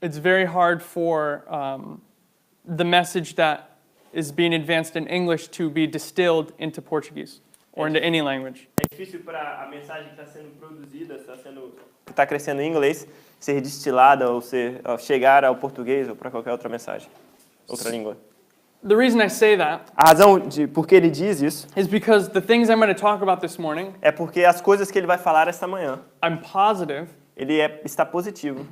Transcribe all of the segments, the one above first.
it's very hard for the message that is being advanced in English to be distilled into Portuguese or into any language. É difícil para a mensagem que está sendo produzida, que está crescendo em inglês, ser destilada ou chegar ao português ou para qualquer outra mensagem, outra língua. The reason I say that A razão de por que ele diz isso is because the things I'm going to talk about this morning, é porque as coisas que ele vai falar esta manhã, I'm positive está positivo,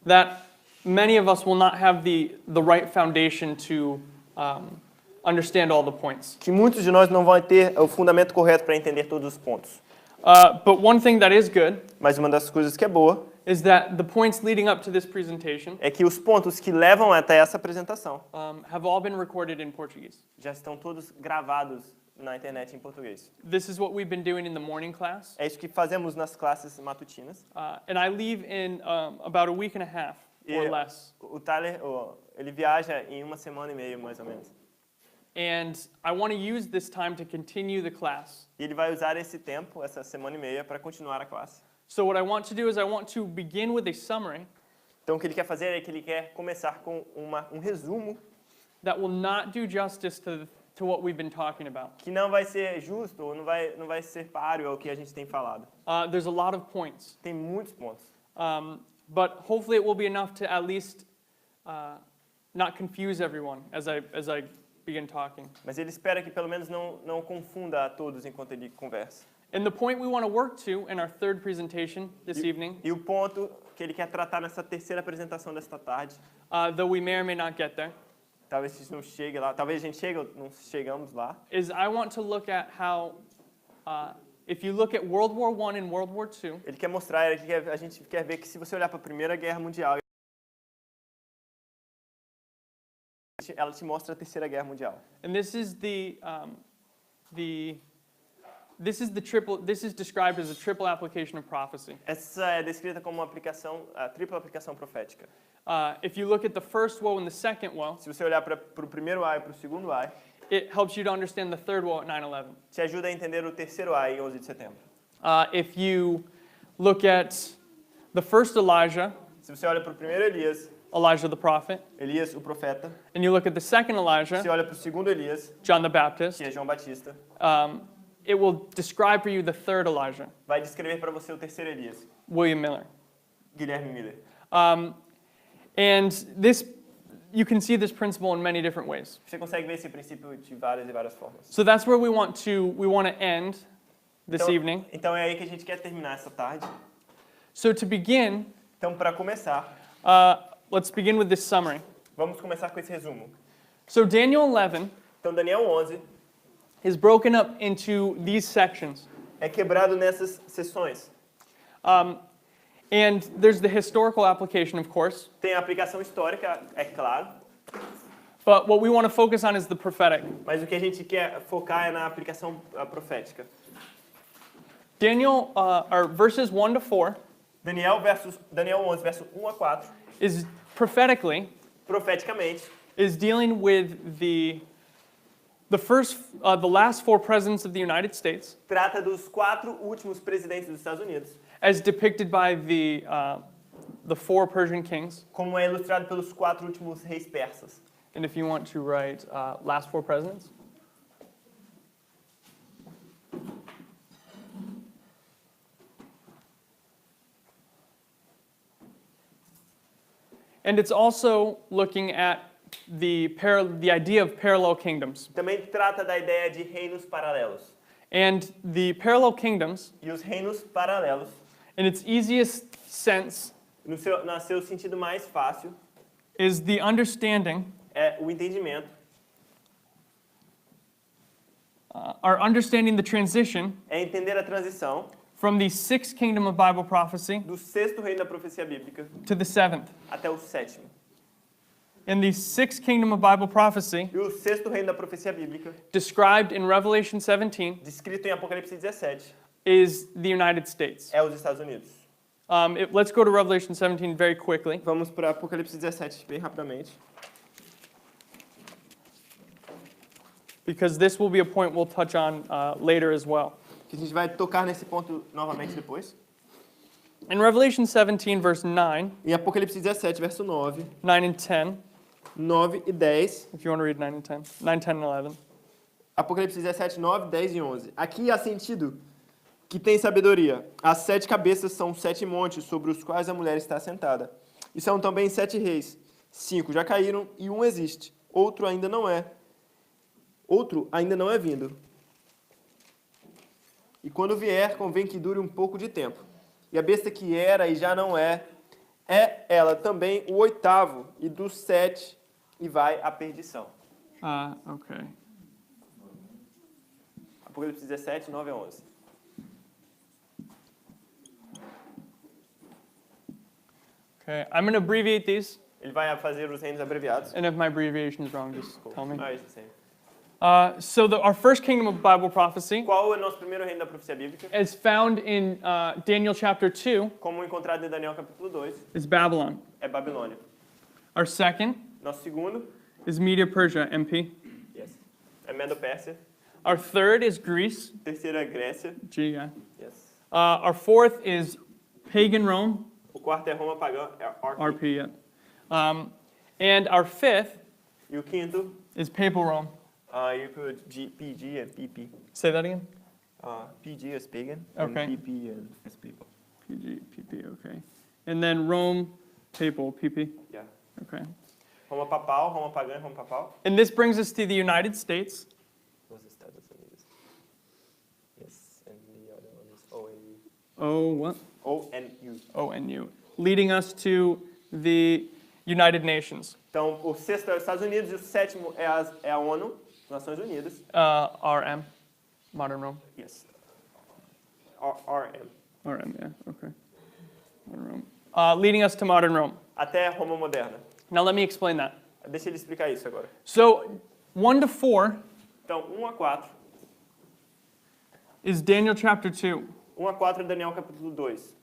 that many of us will not have the right foundation to understand all the points. que muitos de nós não vão ter o fundamento correto para entender todos os pontos. But one thing that is good Mas uma das coisas que é boa is that the points leading up to this presentation é que os pontos que levam até essa apresentação have all been recorded in Portuguese. já estão todos gravados na internet em português. This is what we've been doing in the morning class. É isso que fazemos nas classes matutinas. And I leave in about a week and a half or less. O Tyler, ele viaja em 1 semana e meia, mais ou menos. And I want to use this time to continue the class. E ele vai usar esse tempo, essa semana e meia, para continuar a classe. So what I want to do is I want to begin with a summary Então o que ele quer fazer é que ele quer começar com um resumo that will not do justice to what we've been talking about. que não vai ser justo ou não vai ser páreo ao que a gente tem falado. There's a lot of points, Tem muitos pontos. but hopefully it will be enough to at least not confuse everyone as I begin talking. Mas ele espera que pelo menos não confunda a todos enquanto ele conversa. And the point we want to work to in our third presentation this evening, E o ponto que ele quer tratar nessa terceira apresentação desta tarde, though we may or may not get there, talvez a gente não chegue lá, talvez a gente chegue ou não chegamos lá, is I want to look at how, if you look at World War I and World War II, ele quer mostrar, a gente quer ver que se você olhar para a Primeira Guerra Mundial, ela te mostra a Terceira Guerra Mundial. and this is described as a triple application of prophecy. Essa é descrita como uma aplicação, a tripla aplicação profética. If you look at the first woe and the second woe, Se você olhar para o primeiro ai e para o segundo ai, it helps you to understand the third woe at 9/11. te ajuda a entender o terceiro ai em 11 de setembro. If you look at the first Elijah, Se você olha para o primeiro Elijah the prophet, Elias, o profeta, and you look at the second se Elijah, você olha para o segundo Elias, John the Baptist, que é João Batista, it will describe for you the third Elijah, vai descrever para você o terceiro Elias, William Miller. Guilherme Miller. And this, you can see this principle in many different ways. Você consegue ver esse princípio de várias e várias formas. So that's where we want to end this evening. Então é aí que a gente quer terminar essa tarde. So to begin, Então, para começar, let's begin with this summary. vamos começar com esse resumo. So Daniel 11 Então, Daniel 11 is broken up into these sections. é quebrado nessas seções. And there's the historical application, of course. Tem a aplicação histórica, é claro, But what we want to focus on is the prophetic. mas o que a gente quer focar é na aplicação profética. Daniel, or verses 1 to 4, Daniel 11, verso 1 a 4, is prophetically profeticamente, is dealing with the last four presidents of the United States, trata dos 4 últimos presidentes dos Estados Unidos, as depicted by the 4 Persian kings. como é ilustrado pelos 4 últimos reis persas. And if you want to write last 4 presidents. And it's also looking at the idea of parallel kingdoms. Também trata da ideia de reinos paralelos. And the parallel kingdoms, E os reinos paralelos, in its easiest sense, no seu sentido mais fácil, is the understanding, é o entendimento, our understanding the transition é entender a transição from the 6th kingdom of Bible prophecy do 6º reino da profecia bíblica to the 7th. até o 7º. In the 6th kingdom of Bible prophecy, E o 6º reino da profecia bíblica, described in Revelation 17, descrito em Apocalipse 17, is the United States. é os Estados Unidos. Let's go to Revelation 17 very quickly. Vamos para Apocalipse 17 bem rapidamente. Because this will be a point we'll touch on later as well. Que a gente vai tocar nesse ponto novamente depois. In Revelation 17, verse 9, Em Apocalipse 17, verso 9, 9 and 10, 9 e 10. if you want to read 9 and 10, 9, 10, and 11. Apocalipse 17, 9, 10 e 11. Aqui há sentido que tem sabedoria. As 7 cabeças são 7 montes sobre os quais a mulher está sentada. E são também 7 reis. 5 já caíram e um existe. Outro ainda não é vindo. E quando vier, convém que dure um pouco de tempo. E a besta que era e já não é ela também o 8º e dos 7 e vai à perdição. Okay. Apocalipse 17, 9 a 11. Okay, I'm going to abbreviate these, Ele vai fazer os reinos abreviados. and if my abbreviation is wrong, just tell me. Ah, isso sim. So our first kingdom of Bible prophecy Qual é o nosso primeiro reino da profecia bíblica? is found in Daniel chapter 2, Como encontrado em Daniel capítulo 2, is Babylon. é Babilônia. Our second Nosso segundo, is Media-Persia, MP. yes, é Medo-Pérsia. Our third is Greece, Terceiro é Grécia, G, yeah. yes. Our fourth is pagan Rome, O quarto é Roma pagã, é RP. RP, yeah. And our fifth E o quinto, is papal Rome. you could PG and PP. Say that again? PG is pagan, Okay. and PP is people. PG, PP, okay. And then Rome, papal, PP. Yeah. Okay. Roma papal, Roma pagã, Roma papal. And this brings us to the United States. Os Estados Unidos. Yes, and the other one is ONU. Oh, what? ONU. ONU. Leading us to the United Nations. Então, o sexto é os Estados Unidos e o sétimo é a ONU, Nações Unidas. RM, modern Rome. Yes. RM. RM, yeah, okay. Modern Rome. Leading us to modern Rome. Até Roma moderna. Now let me explain that. Deixa ele explicar isso agora. So 1 to 4 Então, 1 a 4. is Daniel chapter 2, 1 a 4 é Daniel capítulo 2,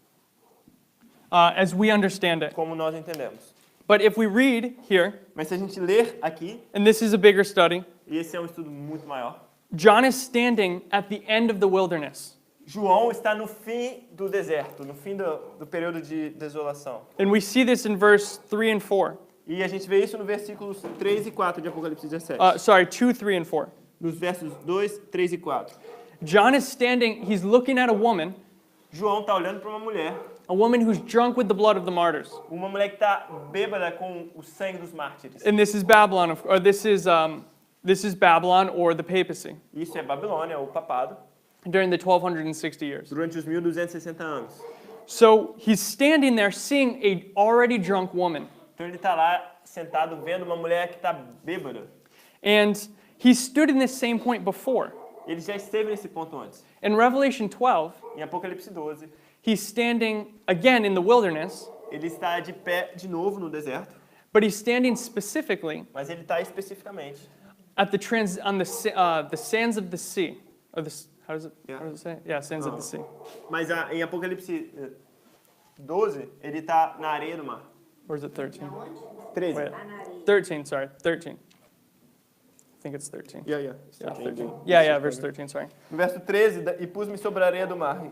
as we understand it. como nós entendemos. But if we read here, Mas se a gente ler aqui, and this is a bigger study, e esse é um estudo muito maior, John is standing at the end of the wilderness. João está no fim do deserto, no fim do período de desolação. And we see this in verse 3 and 4. E a gente vê isso no versículos 3 e 4 de Apocalipse 17. 2, 3, and 4. Nos versos 2, 3 e 4. John is standing, he's looking at a woman João está olhando para uma mulher who's drunk with the blood of the martyrs. Uma mulher que está bêbada com o sangue dos mártires. And this is Babylon, or this is Babylon or the papacy Isso é Babilônia, o papado, during the 1260 years. durante os 1260 anos. So he's standing there seeing a already drunk woman. Então ele está lá sentado vendo uma mulher que está bêbada. And he stood in this same point before. Ele já esteve nesse ponto antes. In Revelation 12, Em Apocalipse 12, he's standing again in the wilderness, ele está de pé de novo no deserto, but he's standing specifically mas ele está especificamente at the sands of the sea. Or how does it say? Yeah, sands of the sea. Mas em Apocalipse 12, ele está na areia do mar. Or is it 13? 13. Wait, 13, sorry, 13. I think it's 13. Yeah. Yeah, 13. Yeah, verse 13, sorry. No verso 13, e pus-me sobre a areia do mar.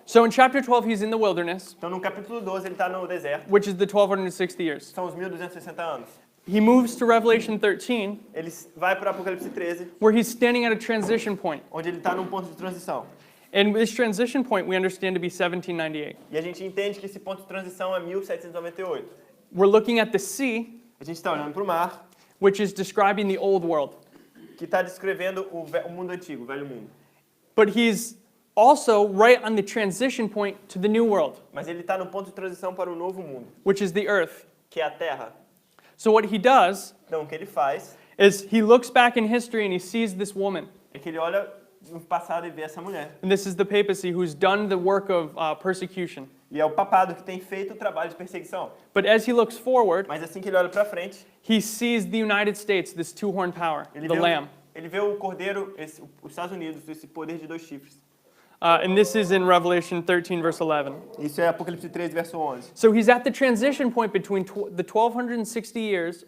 So in chapter 12, he's in the wilderness, Então no capítulo 12, ele está no deserto. which is the 1260 years. São os 1260 anos. He moves to Revelation 13, Ele vai para Apocalipse 13, where he's standing at a transition point. onde ele está num ponto de transição. And this transition point we understand to be 1798. E a gente entende que esse ponto de transição é 1798. We're looking at the sea, A gente está olhando para o mar, which is describing the old world. que está descrevendo o mundo antigo, o velho mundo. But he's also right on the transition point to the new world, Mas ele está no ponto de transição para o novo mundo, which is the earth. que é a Terra. So what he does Então o que ele faz is he looks back in history and he sees this woman. é que ele olha no passado e vê essa mulher. And this is the papacy who's done the work of persecution. E é o papado que tem feito o trabalho de perseguição. But as he looks forward, Mas assim que ele olha para frente, he sees the United States, this two-horned power, the Lamb. Ele vê o cordeiro, os Estados Unidos, esse poder de 2 chifres. And this is in Revelation 13, verse 11. Isso é Apocalipse 13, verso 11. So he's at the transition point between the 1260 years,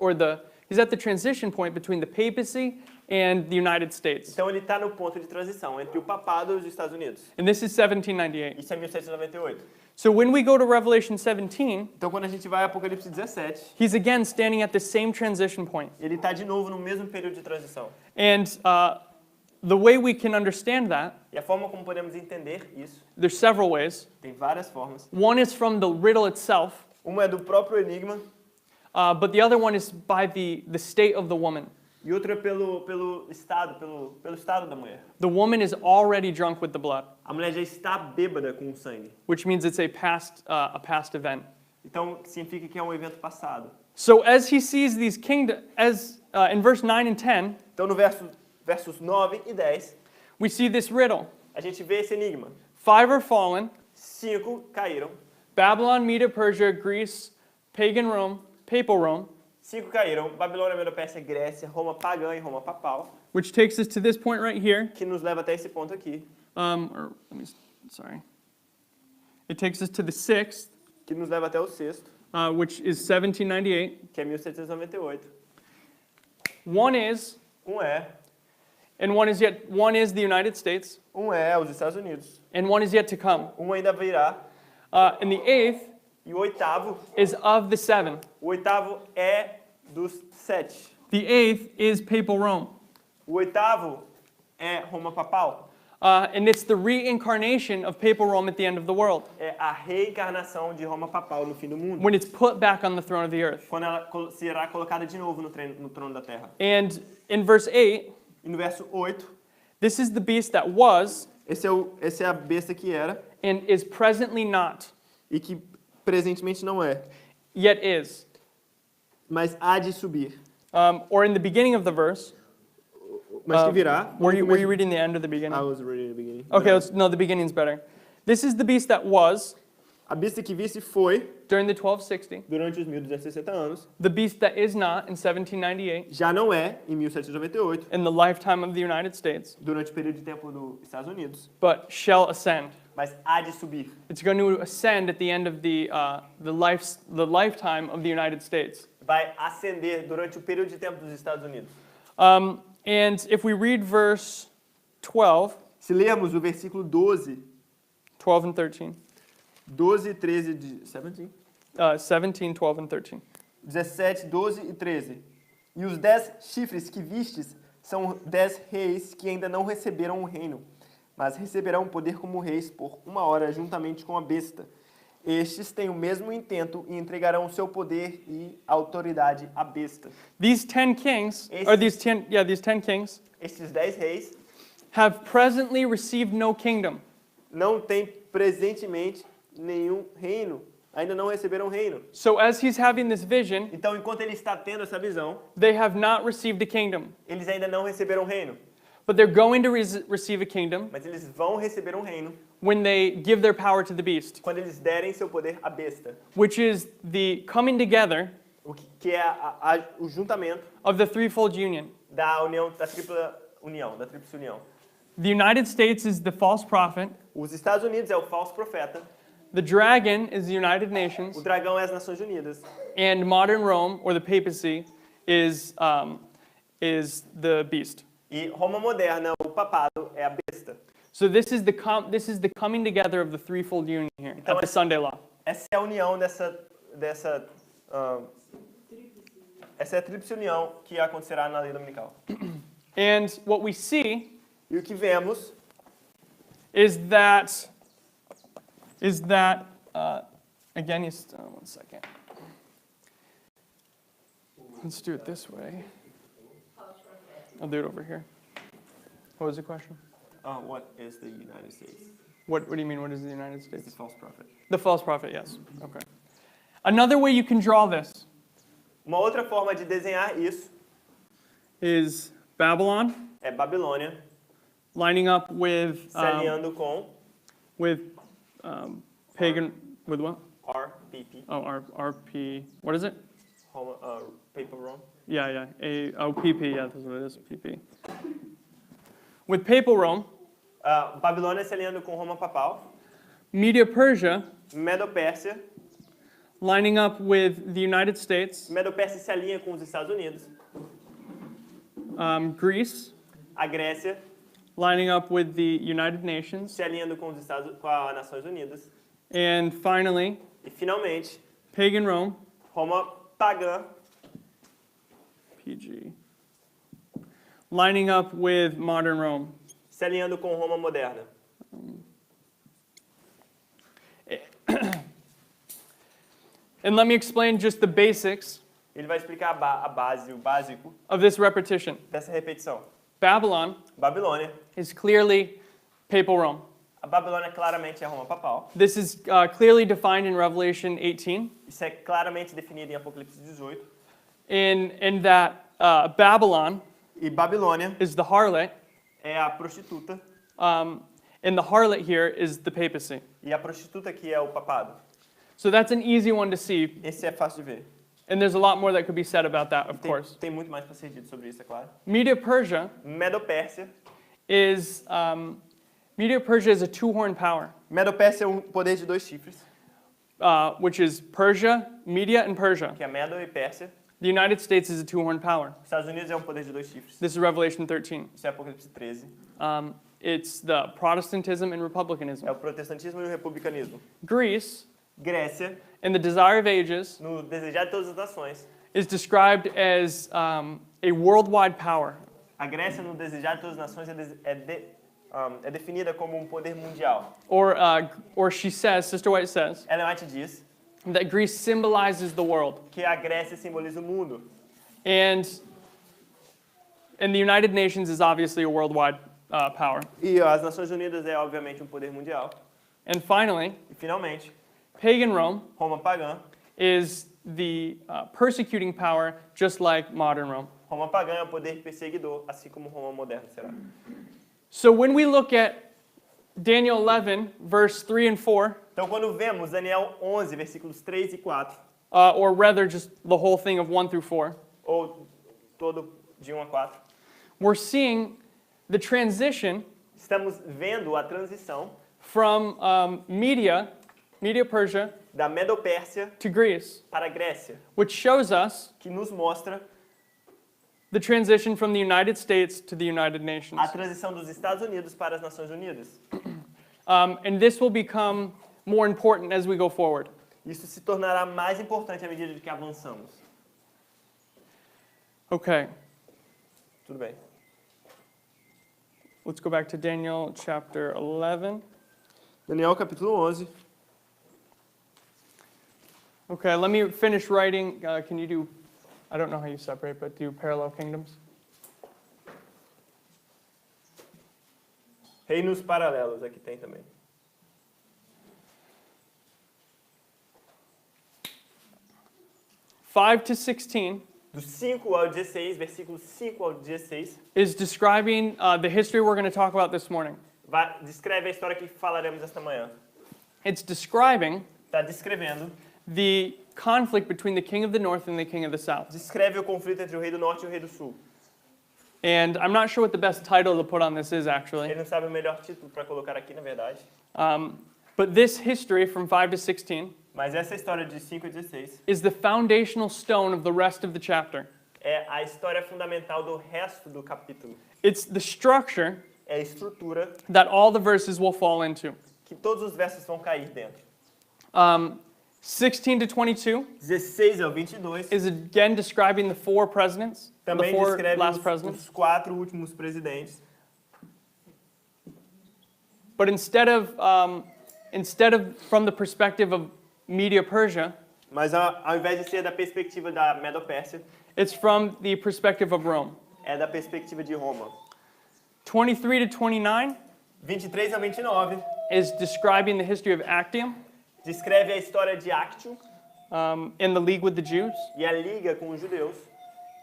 he's at the transition point between the papacy and the United States. Então ele está no ponto de transição entre o papado e os Estados Unidos. And this is 1798. Isso é 1798. So when we go to Revelation 17, Então, quando a gente vai a Apocalipse 17, he's again standing at the same transition point. ele está de novo no mesmo período de transição. And the way we can understand that, E a forma como podemos entender isso, there's several ways. tem várias formas. One is from the riddle itself, Uma é do próprio enigma, but the other one is by the state of the woman. e outra é pelo estado da mulher. The woman is already drunk with the blood, A mulher já está bêbada com o sangue. which means it's a past event. Então, significa que é um evento passado. So as he sees these kingdoms, in verse 9 and 10, Então, no versos 9 e 10, we see this riddle. a gente vê esse enigma. 5 are fallen, 5 caíram. Babylon, Media, Persia, Greece, pagan Rome, papal Rome, 5 caíram. Babilônia, Medo-Pérsia, Grécia, Roma pagã e Roma papal. which takes us to this point right here. Que nos leva até esse ponto aqui. It takes us to the sixth, Que nos leva até o sexto, which is 1798. que é 1798. One is, And one is the United States, é os Estados Unidos. and one is yet to come. Ainda virá. And the eighth E o oitavo, is of the seven. é dos 7. The eighth is papal Rome. O oitavo é Roma papal. And it's the reincarnation of papal Rome at the end of the world, É a reencarnação de Roma papal no fim do mundo. when it's put back on the throne of the earth. Quando ela será colocada de novo no trono da terra. And in verse 8, E no verso 8, this is the beast that was essa é a besta que era and is presently not, e que presentemente não é, yet is. mas há de subir. Or in the beginning of the verse, Mas que virá. were you reading the end or the beginning? I was reading the beginning. Okay, the beginning's better. This is the beast that was A besta que visse foi, during the 1260, durante os 1260 anos, the beast that is not in 1798, já não é em 1798, in the lifetime of the United States, durante o período de tempo dos Estados Unidos, but shall ascend. mas há de subir. It's going to ascend at the end of the lifetime of the United States. Vai ascender durante o período de tempo dos Estados Unidos. And if we read verse 12, Se lermos o versículo 12, 12 and 13, 12 e 13 de 17, 17, 12 and 13. 17, 12 e 13. E os 10 chifres que vistes são 10 reis que ainda não receberam o reino, mas receberão poder como reis por 1 hora juntamente com a besta. Estes têm o mesmo intento e entregarão seu poder e autoridade à besta. These 10 kings, these 10 kings Estes 10 reis have presently received no kingdom. não têm presentemente nenhum reino, ainda não receberam reino. So as he's having this vision, Então, enquanto ele está tendo essa visão, they have not received a kingdom, eles ainda não receberam reino, but they're going to receive a kingdom mas eles vão receber um reino when they give their power to the beast, quando eles derem seu poder à besta, which is the coming together o que é o juntamento of the threefold union. da união, da tripla união, da tríplice união. The United States is the false prophet, Os Estados Unidos é o falso profeta, the dragon is the United Nations, o dragão é as Nações Unidas, and modern Rome, or the papacy, is the beast. e Roma moderna, o papado, é a besta. So this is the coming together of the threefold union here Então, at the Sunday law. Essa é a união essa é a tríplice união que acontecerá na lei dominical. And what we see E o que vemos is that again, one second. Let's do it this way. I'll do it over here. What was the question? what is the United States? What do you mean, what is the United It's the States? false prophet. The false prophet, yes. Okay. Another way you can draw this Uma outra forma de desenhar isso is Babylon é Babilônia lining up with se alinhando com pagan, with what? RPP, Oh, RP, what is it? Roma, Papal Rome. Yeah, PP, yeah, that's what it is, PP. With papal Rome, Babilônia se alinhando com Roma papal, Media Persia Medo-Pérsia, lining up with the United States, Medo-Pérsia se alinha com os Estados Unidos, Greece a Grécia lining up with the United Nations, se alinhando com as Nações Unidas, And finally, E finalmente, pagan Rome, Roma pagã, PG, lining up with modern Rome. se alinhando com Roma moderna. And let me explain just the basics Ele vai explicar a base, o básico of this repetition. dessa repetição. Babylon Babilônia. is clearly papal Rome. A Babilônia claramente é Roma papal. This is clearly defined in Revelation 18, Isso é claramente definido em Apocalipse 18. in that Babylon E Babilônia is the harlot, é a prostituta. and the harlot here is the papacy. E a prostituta que é o papado. So that's an easy one to see, Esse é fácil de ver. and there's a lot more that could be said about that, of Tem, course. tem muito mais para ser dito sobre isso, é claro. Medo-Persia Medo-Pérsia. is Medo-Persia is a two-horn power, Medo-Pérsia é um poder de dois chifres, which is Persia, Media, and Persia. que é Medo e Pérsia. The United States is a two-horn power. Os Estados Unidos é um poder de dois chifres. This is Revelation 13. Isso é Apocalipse 13. It's the Protestantism and Republicanism. É o protestantismo e o republicanismo. Greece, Grécia, in the Desire of Ages, no desejar de todas as nações. is described as a worldwide power. A Grécia, no desejar de todas as nações, é definida como um poder mundial. Or she says, Sister White says, Ellen White diz that Greece symbolizes the world. que a Grécia simboliza o mundo. And the United Nations is obviously a worldwide power. E as Nações Unidas é, obviamente, um poder mundial. And finally, E, finalmente, pagan Rome Roma pagã. is the persecuting power, just like modern Rome. Roma pagã é um poder perseguidor, assim como Roma moderna será. So when we look at Daniel 11, verse 3 and 4, Então, quando vemos Daniel 11, versículos 3 e 4, or rather just the whole thing of 1 through 4, ou todo de 1 a 4, we're seeing the transition estamos vendo a transição from Media-Persia da Medo-Pérsia to Greece, para a Grécia, which shows us que nos mostra the transition from the United States to the United Nations. a transição dos Estados Unidos para as Nações Unidas. And this will become more important as we go forward. Isso se tornará mais importante à medida que avançamos. Okay, Tudo bem. let's go back to Daniel chapter 11. Daniel capítulo 11. Okay, let me finish writing. Can you do, I don't know how you separate, but do parallel kingdoms? Reinos paralelos, aqui tem também. Five to 16 Do 5 ao 16, versículos 5 ao 16, is describing the history we're going to talk about this morning. descreve a história que falaremos esta manhã. It's describing Está descrevendo, the conflict between the king of the north and the king of the south. descreve o conflito entre o rei do norte e o rei do sul. And I'm not sure what the best title to put on this is, actually. Ele não sabe o melhor título para colocar aqui, na verdade. But this history from 5 to 16 Mas essa história de 5 a 16 is the foundational stone of the rest of the chapter. é a história fundamental do resto do capítulo. It's the structure É a estrutura that all the verses will fall into. que todos os versos vão cair dentro. 16 to 22 16 ao 22 is again describing the four presidents, the também four descreve last presidents. os 4 últimos presidentes. But instead of from the perspective of Media-Persia, Mas ao invés de ser da perspectiva da Medo-Pérsia, it's from the perspective of Rome. é da perspectiva de Roma. 23 to 29 23 a 29 is describing the history of Actium descreve a história de Actium in the league with the Jews. e a liga com os judeus.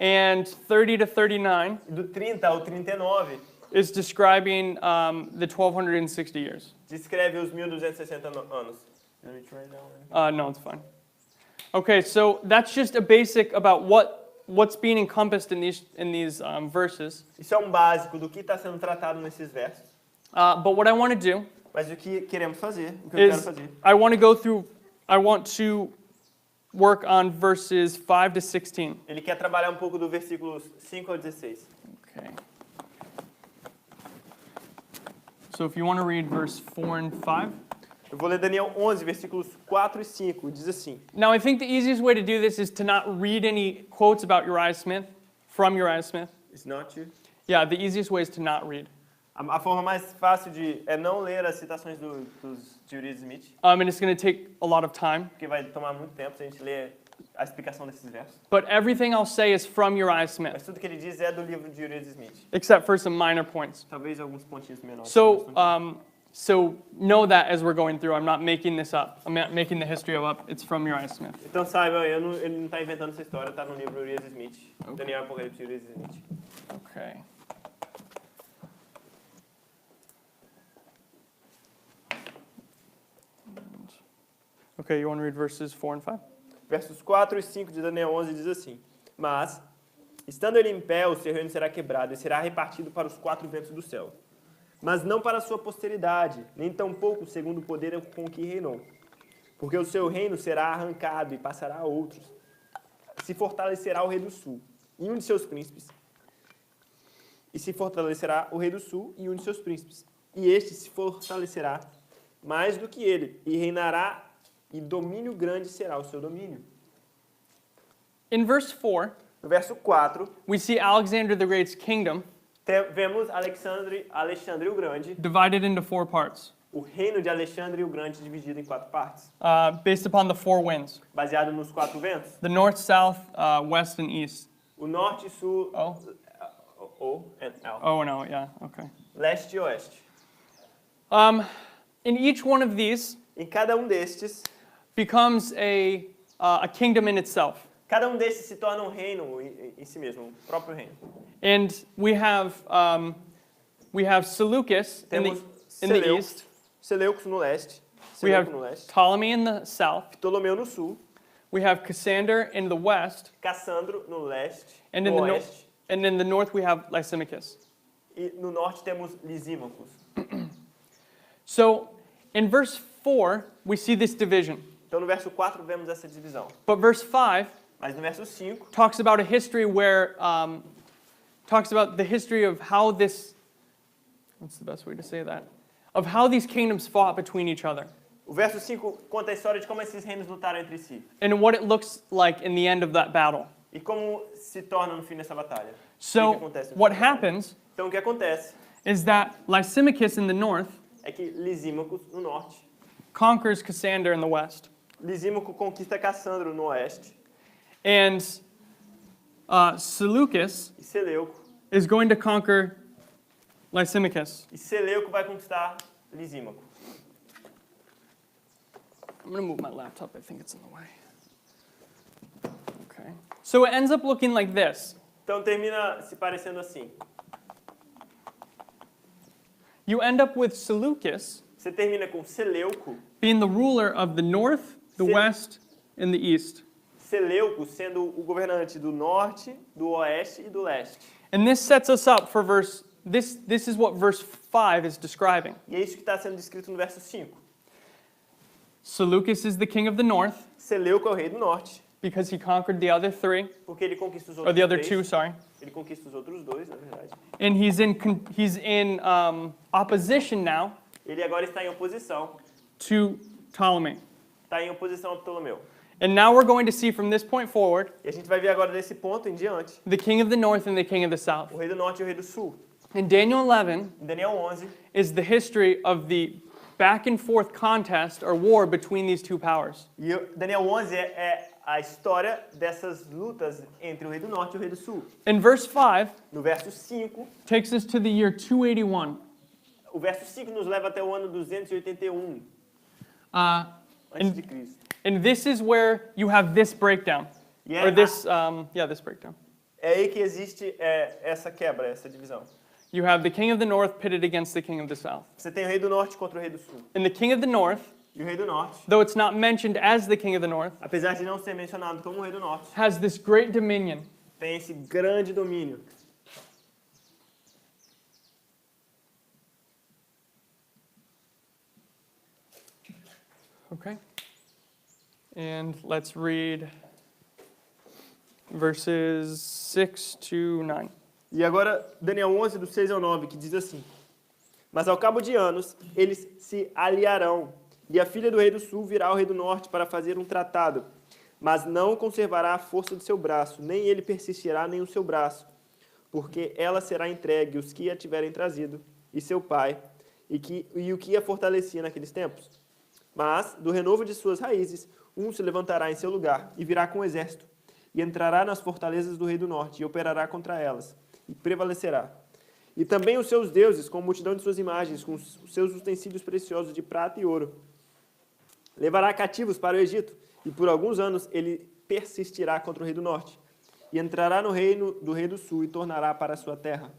And 30 to 39 E do 30 ao 39 is describing the 1260 years. descreve os 1260 anos. Let me try that one. No, it's fine. Okay, so that's just a basic about what's being encompassed in these verses. Isso é um básico do que está sendo tratado nesses versos. But what I want to do Mas o que queremos fazer, o que eu quero is fazer, I want to work on verses 5 to 16. ele quer trabalhar um pouco do versículos 5 ao 16. Okay. So if you want to read verse 4 and 5. Eu vou ler Daniel 11, versículos 4 e 5. Diz assim. Now, I think the easiest way to do this is to not read any quotes about Uriah Smith, from Uriah Smith. It's not you. Yeah, the easiest way is to not read. A forma mais fácil é não ler as citações de Uriah Smith, And it's going to take a lot of time. porque vai tomar muito tempo se a gente ler a explicação desses versos. But everything I'll say is from Uriah Smith, Mas tudo que ele diz é do livro de Uriah Smith. except for some minor points. Talvez alguns pontinhos menores. So know that as we're going through, I'm not making this up. I'm not making the history up. It's from Uriah Smith. Então saiba, ele não está inventando essa história, está no livro Uriah Smith. Okay. Daniel Apocalipse Uriah Smith. Okay. Okay, you want to read verses 4 and 5? Versos 4 e 5 de Daniel 11 diz assim: Mas, estando ele em pé, o seu reino será quebrado e será repartido para os 4 ventos do céu. Mas não para a sua posteridade, nem tampouco segundo o poder com que reinou. Porque o seu reino será arrancado e passará a outros. Se fortalecerá o rei do sul e um de seus príncipes. E se fortalecerá o rei do sul e um de seus príncipes. E este se fortalecerá mais do que ele, e reinará, e domínio grande será o seu domínio. In verse 4, No verso 4, we see Alexander the Great's kingdom vemos Alexandre o Grande, divided into 4 parts, o reino de Alexandre o Grande dividido em 4 partes, based upon the 4 winds: baseado nos 4 ventos, the north, south, west, and east. o norte, sul, Oh. O and L, Oh, no, yeah, okay. leste e oeste. In each one of these Em cada destes, becomes a kingdom in itself. cada destes se torna um reino em si mesmo, um próprio reino. And we have Seleucus in Temos the east. Seleucos no leste, We have Seleuco no leste, Ptolemy in the south. Ptolomeu no sul, We have Cassander in the west. Cassandro no leste, And no in the oeste, and in the north we have Lysimachus. e no norte temos Lisímacos. So in verse 4, we see this division. Então no verso 4 vemos essa divisão. But verse 5 Mas no verso 5 talks about a history where, talks about the history of how this, what's the best way to say that? Of how these kingdoms fought between each other. o verso 5 conta a história de como esses reinos lutaram entre si And what it looks like in the end of that battle. e como se torna no fim dessa batalha. So O que acontece no what fim da batalha? happens Então o que acontece is that Lysimachus in the north é que Lisímaco no norte, conquers Cassander in the west. Lisímaco conquista Cassandro no oeste And Seleucus e Seleuco. is going to conquer Lysimachus. E Seleuco vai conquistar Lisímaco. I'm going to move my laptop. I think it's in the way. Okay. So it ends up looking like this. Então termina se parecendo assim. You end up with Seleucus Você termina com Seleuco, being the ruler of the north, the west, and the east. Seleuco sendo o governante do norte, do oeste e do leste. And this sets us up for this is what verse 5 is describing. E é isso que está sendo descrito no verso 5. Seleucus is the king of the north Seleuco é o rei do norte, because he conquered the other 3, porque ele conquista os or outros the other 2, três. sorry. Ele conquista os outros 2, na verdade. And he's in opposition now Ele agora está em oposição. to Ptolemy. Está em oposição a Ptolomeu. And now we're going to see from this point forward E a gente vai ver agora desse ponto em diante the king of the north and the king of the south. o rei do norte e o rei do sul. And Daniel 11 Em Daniel 11 is the history of the back and forth contest or war between these two powers. e Daniel 11 é a história dessas lutas entre o rei do norte e o rei do sul. And verse 5 No verso 5, takes us to the year 281. o verso 5 nos leva até o ano 281 Uh, antes de Cristo. and this is where you have this breakdown. Yeah. Or this, this breakdown. É aí que existe essa quebra, essa divisão. You have the king of the north pitted against the king of the south. Você tem o rei do norte contra o rei do sul. And the king of the north, E o rei do norte, though it's not mentioned as the king of the north, apesar de não ser mencionado como o rei do norte, has this great dominion. tem esse grande domínio. Okay. And let's read verses 6 to 9. E agora, Daniel 11, do 6 ao 9, que diz assim: Mas ao cabo de anos, eles se aliarão E a filha do rei do sul virá ao rei do norte para fazer um tratado, mas não conservará a força do seu braço, nem ele persistirá nem o seu braço, porque ela será entregue os que a tiverem trazido, e seu pai, e o que a fortalecia naqueles tempos. Mas, do renovo de suas raízes, um se levantará em seu lugar, e virá com o exército, e entrará nas fortalezas do rei do norte, e operará contra elas, e prevalecerá. E também os seus deuses, com multidão de suas imagens, com os seus utensílios preciosos de prata e ouro, levará cativos para o Egito, e por alguns anos ele persistirá contra o rei do norte, e entrará no reino do rei do sul, e tornará para a sua terra.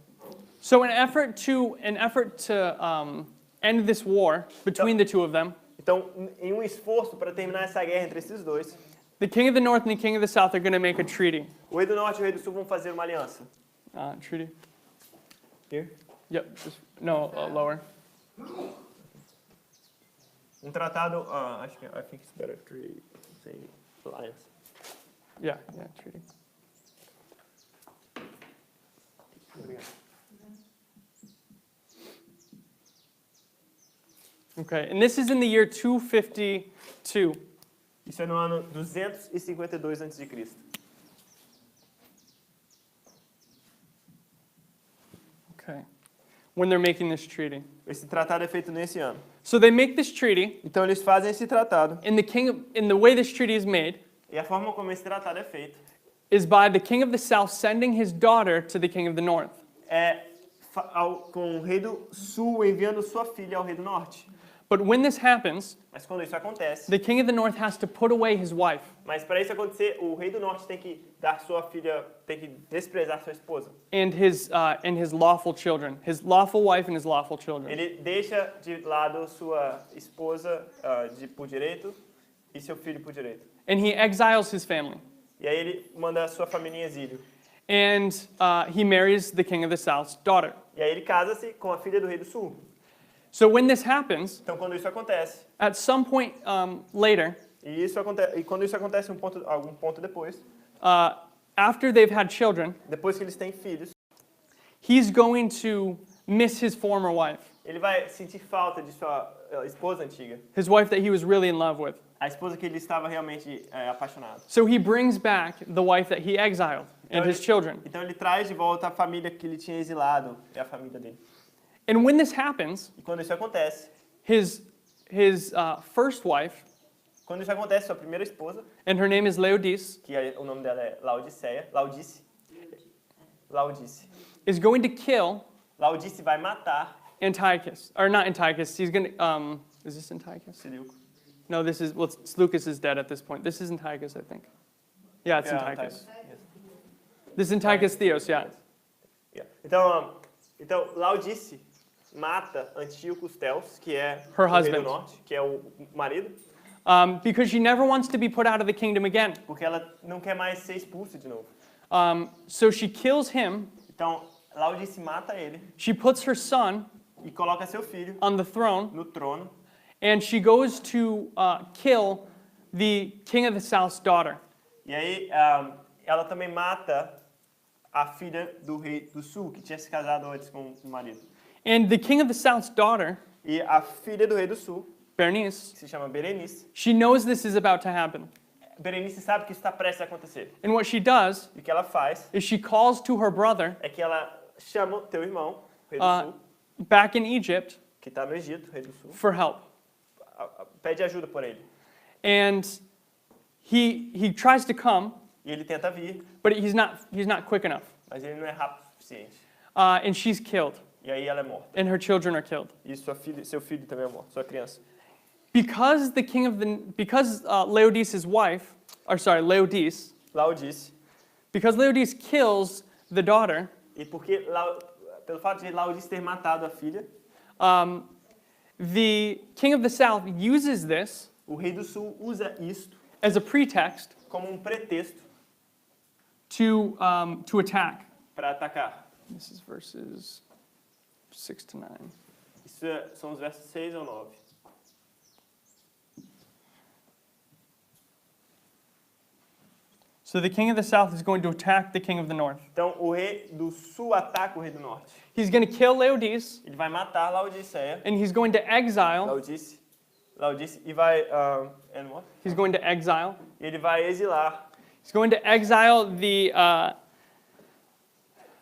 So an effort to end this war between the two of them, Então, em um esforço para terminar essa guerra entre esses dois, the king of the north and the king of the south are going to make a treaty. o rei do norte e o rei do sul vão fazer uma aliança. Treaty. Here? Yep. Lower. Um tratado, acho que I think it's better to say alliance. Yeah. Treaty. Obrigado. Okay, and this is in the year 252. Isso é no ano 252 a.C. Okay, when they're making this treaty. Esse tratado é feito nesse ano. So they make this treaty, Então eles fazem esse tratado. and the way this treaty is made E a forma como esse tratado é feito is by the king of the south sending his daughter to the king of the north. é com o rei do sul enviando sua filha ao rei do norte. But when this happens, Mas quando isso acontece, the king of the north has to put away his wife. mas para isso acontecer, o rei do norte tem que dar sua filha, tem que desprezar sua esposa. And his lawful children, his lawful wife and his lawful children. Ele deixa de lado sua esposa por direito e seu filho por direito. And he exiles his family. E aí ele manda a sua família em exílio. And he marries the king of the south's daughter. E aí ele casa-se com a filha do rei do sul. So when this happens, Então quando isso acontece, at some point later, e quando isso acontece algum ponto depois, after they've had children, depois que eles têm filhos, he's going to miss his former wife, ele vai sentir falta de sua esposa antiga, his wife that he was really in love with. a esposa que ele estava realmente apaixonado. So he brings back the wife that he exiled and his children. Então ele traz de volta a família que ele tinha exilado, é a família dele. And when this happens, E quando isso acontece, his first wife, quando isso acontece, sua primeira esposa, and her name is Laodice, que o nome dela é Laudice, is going to kill Laudice vai matar Antiochus, or not Antiochus. He's going to. Is this Antiochus? Seleuco. No, this is. Well, Lucas is dead at this point. This is Antiochus, I think. Yeah, it's Antiochus. Yes. This is Antiochus Theos. Yeah. Yeah. Então Laudice mata Antíoco Teos, que é Her o rei husband. do norte, que é o marido, Because she never wants to be put out of the kingdom again. porque ela não quer mais ser expulsa de novo. So she kills him. Então Laudice mata ele She puts her son e coloca seu filho on the throne, no trono, and she goes to kill the king of the south's daughter. e aí ela também mata a filha do rei do sul, que tinha se casado antes com o marido. And the king of the south's daughter, E a filha do rei do sul, Bernice, que se chama Berenice, she knows this is about to happen. Berenice sabe que isso está prestes a acontecer. And what she does E o que ela faz is she calls to her brother é que ela chama teu irmão, rei do sul, back in Egypt que está no Egito, rei do sul, for help. pede ajuda por ele. And he tries to come, E ele tenta vir, but he's not quick enough. mas ele não é rápido o suficiente. And she's killed, E aí ela é morta. and her children are killed. E seu filho também é morto, sua criança. Because Laodice's wife, Laodice, Laudice. because Laodice kills the daughter, E porque, pelo fato de Laudice ter matado a filha, the king of the south uses this o rei do sul usa isto as a pretext como pretexto to attack. para atacar. This is verses 6 to 9. Isso são os versos 6 ao 9. So the king of the south is going to attack the king of the north. Então, o rei do sul ataca o rei do norte. He's going to kill Laodice, Ele vai matar Laodiceia, and he's going to exile Laodice, e vai... and what? He's going to exile. Ele vai exilar. He's going to exile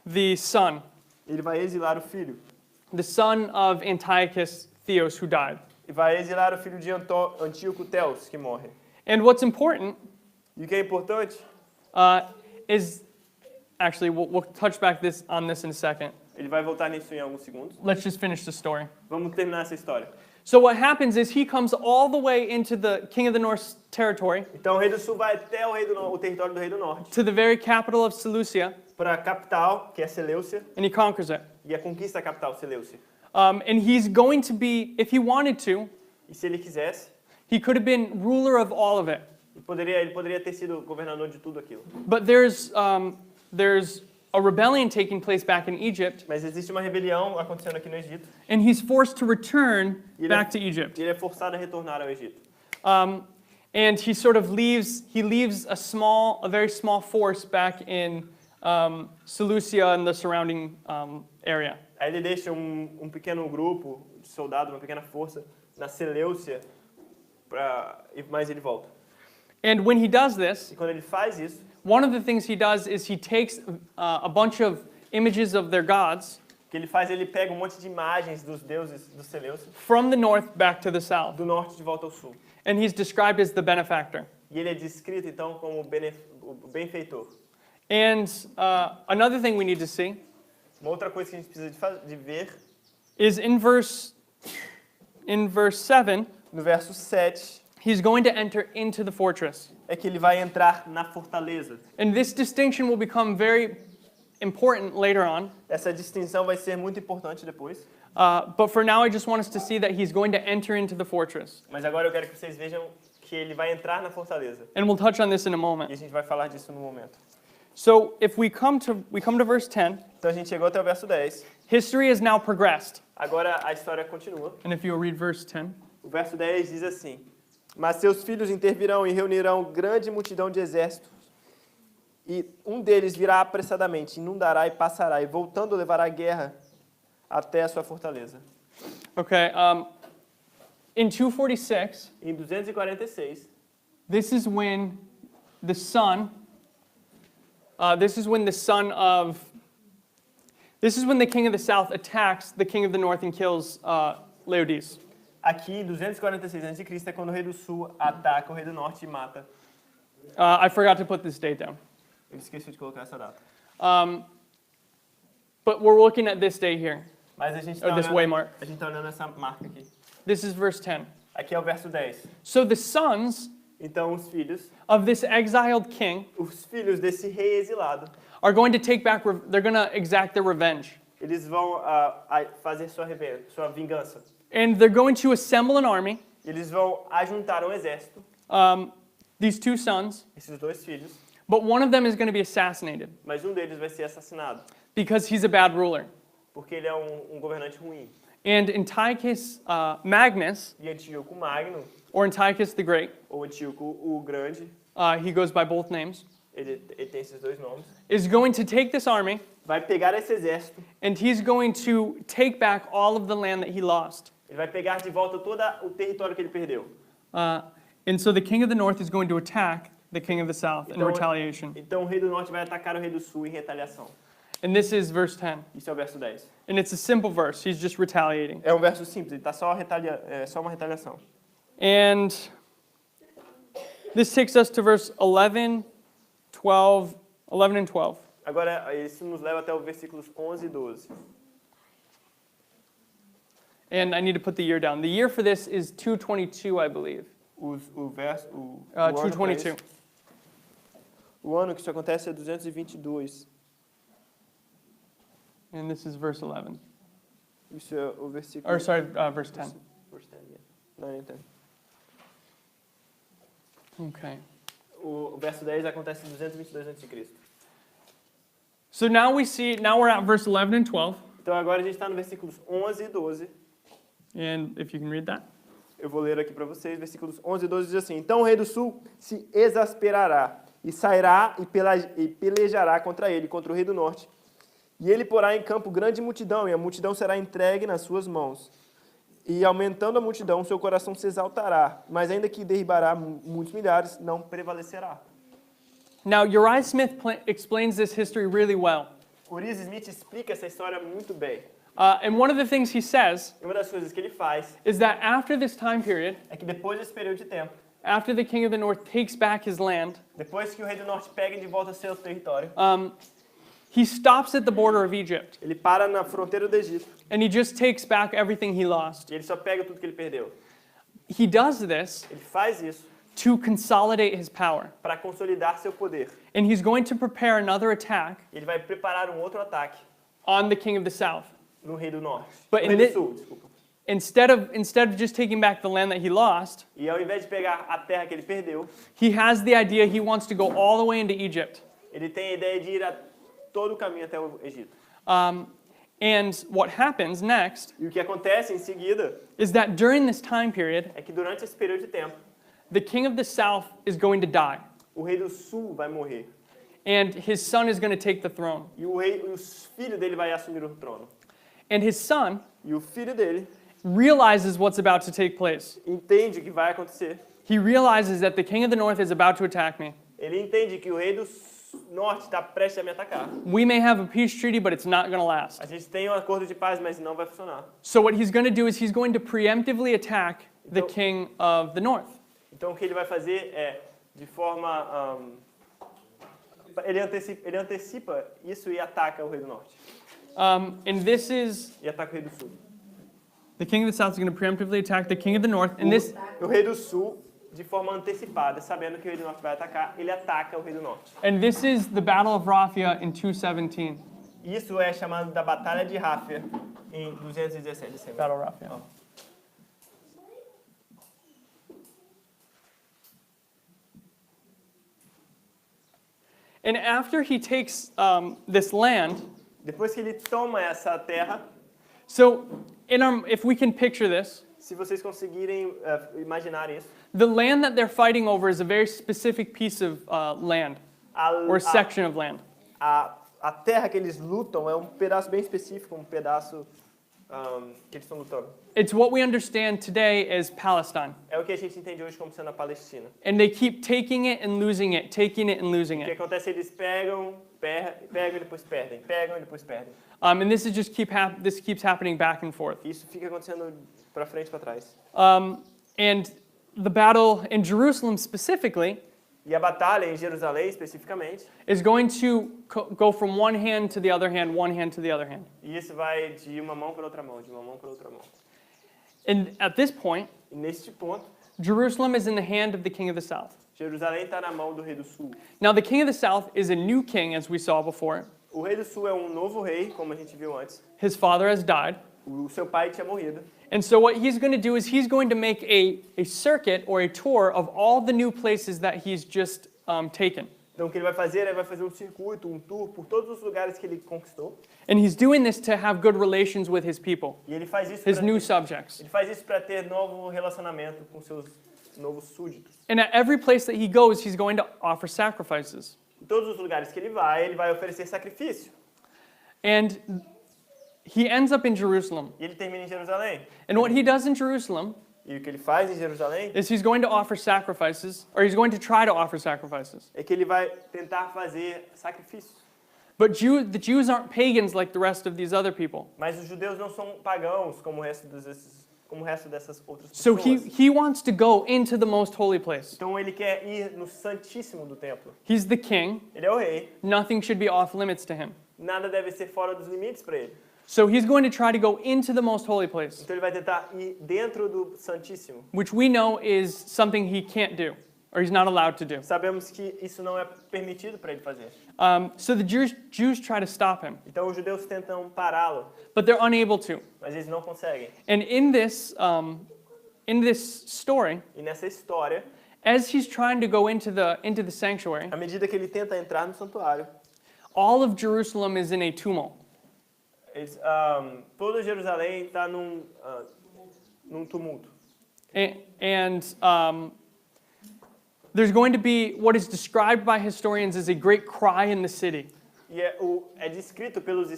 the son, Ele vai exilar o filho. the son of Antiochus Theos, who died. E vai exilar o filho de Antíoco Teos, que morre. And what's important E o que é importante, is, actually, we'll touch back on this in a second. ele vai voltar nisso em alguns segundos. Let's just finish the story. Vamos terminar essa história. So what happens is he comes all the way into the King of the North's territory, Então o rei do sul vai até o território do rei do norte, to the very capital of Seleucia, para a capital, que é Seleucia, and he conquers it. e conquista a capital, Seleucia. And he's going to be, if he wanted to, E se ele quisesse, he could have been ruler of all of it. ele poderia ter sido governador de tudo aquilo. But there's a rebellion taking place back in Egypt, Mas existe uma rebelião acontecendo aqui no Egito, and he's forced to return e back to Egypt. ele é forçado a retornar ao Egito. And he sort of leaves a very small force back in Seleucia and the surrounding area. Aí ele deixa um pequeno grupo de soldados, uma pequena força, na Seleucia, mas ele volta. And when he does this, E quando ele faz isso, one of the things he does is he takes a bunch of images of their gods o que ele faz, ele pega um monte de imagens dos deuses do Seleucia, from the north back to the south. do norte de volta ao sul. And he's described as the benefactor. E ele é descrito, então, como o benfeitor. And another thing we need to see Uma outra coisa que a gente precisa de ver, is in verse 7, no verso 7, he's going to enter into the fortress. é que ele vai entrar na fortaleza. And this distinction will become very important later on. Essa distinção vai ser muito importante depois. But for now, I just want us to see that he's going to enter into the fortress. Mas agora eu quero que vocês vejam que ele vai entrar na fortaleza. And we'll touch on this in a E moment. a gente vai falar disso no momento. So if we come to verse 10, Então a gente chegou até o verso 10. history has now progressed. Agora a história continua. And if you'll read verse 10. O verso 10 diz assim: Mas seus filhos intervirão e reunirão grande multidão de exércitos. E um deles virá apressadamente, inundará e passará, e voltando levará a guerra até a sua fortaleza. Okay, in 246, Em 246, this is when the son the king of the south attacks the king of the north and kills Laodice. aqui em 246 a.C. é quando o rei do sul ataca o rei do norte e mata. I forgot to put this date down. Eu esqueci de colocar essa data. But we're looking at this day here. Mas a gente Or this waymark. está olhando essa marca aqui. This is verse 10. Aqui é o verso 10. So the sons Então os filhos desse rei exilado, are going to take back, they're going to exact their revenge. eles vão fazer sua vingança. And they're going to assemble an army, Eles vão ajuntar um exército, these two sons, esses dois filhos, but one of them is going to be assassinated mas um deles vai ser assassinado, because he's a bad ruler. porque ele é um governante ruim. And Antiochus Magnus, E Antíoco Magno, or Antiochus the Great, ou Antíoco o Grande, he goes by both names, ele tem esses dois nomes, is going to take this army vai pegar esse exército, and he's going to take back all of the land that he lost. ele vai pegar de volta todo o território que ele perdeu. And so the king of the north is going to attack the king of the south in retaliation. Então o rei do norte vai atacar o rei do sul em retaliação. And this is verse 10. Isso é o verso 10. And it's a simple verse. He's just retaliating. É um verso simples, ele está só uma retaliação. And this takes us to verse 11 and 12. Agora, isso nos leva até os versículos 11 e 12. And I need to put the year down. The year for this is 222, I believe. O ano para 222. isso. O ano que isso acontece é 222. And this is verse 11. Isso é o versículo... Or sorry, verse 10. Verse 10, yeah. Não, nem 10. Okay. O verso 10 acontece em 222 a.C. So now we're at verse 11 and 12. Então agora a gente está no versículos 11 e 12. And if you can read that. Eu vou ler aqui para vocês, versículos 11 e 12 diz assim: Então o rei do sul se exasperará e sairá e pelejará contra ele, contra o rei do norte. E ele porá em campo grande multidão, e a multidão será entregue nas suas mãos. E aumentando a multidão, seu coração se exaltará, mas ainda que derribará muitos milhares, não prevalecerá. Now, Uriah Smith explains this history really well. Uriah Smith explica essa história muito bem. And one of the things he says E uma das coisas que ele faz is that after this time period, é que depois desse período de tempo, after the king of the north takes back his land, depois que o rei do norte pega de volta seu território, he stops at the border of Egypt ele para na fronteira do Egito and he just takes back everything he lost. e ele só pega tudo que ele perdeu. He does this Ele faz isso to consolidate his power. para consolidar seu poder. And he's going to prepare another attack Ele vai preparar um outro ataque on the king of the south. no rei do norte. But No in rei do thi- sul, desculpa. Instead of just taking back the land that he lost, E ao invés de pegar a terra que ele perdeu, he has the idea he wants to go all the way into Egypt. ele tem a ideia de ir a todo o caminho até o Egito. And what happens next E o que acontece em seguida is that during this time period, é que durante esse período de tempo, the king of the south is going to die, o rei do sul vai morrer. and his son is going to take the throne. E o filho dele vai assumir o trono. And his son E o filho dele realizes what's about to take place. entende o que vai acontecer. He realizes that the king of the north is about to attack me. Ele entende que o rei do norte está prestes a me atacar. We may have a peace treaty, but it's not going to last. A gente tem um acordo de paz, mas não vai funcionar. So what he's going to do is he's going to preemptively attack the Então- king of the north. Então o que ele vai fazer é, de forma... ele antecipa isso e ataca o rei do norte. And this is, E ataca o rei do sul. the king of the south is going to preemptively attack the king of the north. And this, O rei do sul, de forma antecipada, sabendo que o rei do norte vai atacar, ele ataca o rei do norte. and this is the Battle of Raphia in 217. Isso é chamado da Batalha de Ráfia, em 217 de setembro. Battle of Raphia. And after he takes this land, Depois que ele toma essa terra, so if we can picture this, se vocês conseguirem imaginar isso, the land that they're fighting over is a very specific piece of land or section of land. a terra que eles lutam é um pedaço bem específico, um pedaço que eles estão lutando. It's what we understand today as Palestine. É o que a gente entende hoje como sendo a Palestina. And they keep taking it and losing it, taking it and losing O que it. acontece? Eles pegam e depois perdem, pegam e depois perdem. And this is just this keeps happening back and forth. Isso fica acontecendo para frente e para trás. And the battle in Jerusalem specifically E a batalha em Jerusalém, especificamente, is going to go from one hand to the other hand, one hand to the other hand. e isso vai de uma mão para outra mão, de uma mão para outra mão. And at this point, E neste ponto, Jerusalem is in the hand of the king of the south. Jerusalém está na mão do rei do sul. Now, the king of the south is a new king, as we saw before. O rei do sul é um novo rei, como a gente viu antes. His father has died. O seu pai tinha morrido. And so what he's going to do is he's going to make a circuit or a tour of all the new places that he's just taken. Então o que ele vai fazer? Ele vai fazer um circuito, um tour por todos os lugares que ele conquistou. And he's doing this to have good relations with his people, E ele faz isso his para new subjects. ter novo relacionamento com seus novos súditos. And at every place that he goes, he's going to offer sacrifices. Em todos os lugares que ele vai oferecer sacrifício. And he ends up in Jerusalem. E ele termina em Jerusalém. And what he does in Jerusalem E o que ele faz em Jerusalém is he's going to offer sacrifices, or he's going to try to offer sacrifices. é que ele vai tentar fazer sacrifícios. But the Jews aren't pagans like the rest of these other people. Mas os judeus não são pagãos como o resto dessas outras So pessoas. he wants to go into the most holy place. Então ele quer ir no Santíssimo do templo. He's the king. Ele é o rei. Nothing should be off limits to him. Nada deve ser fora dos limites para ele. So he's going to try to go into the most holy place, Então ele vai tentar ir dentro do Santíssimo. which we know is something he can't do, or he's not allowed to do. Sabemos que isso não é permitido para ele fazer. So the Jews try to stop him, Então os judeus tentam pará-lo, but they're unable to. mas eles não conseguem. And in this story, E nessa história, as he's trying to go into the sanctuary, à medida que ele tenta entrar no santuário, all of Jerusalem is in a tumult. todo Jerusalém está num tumulto. And there's going to be what is described by historians as a great cry in the city. E é descrito pelos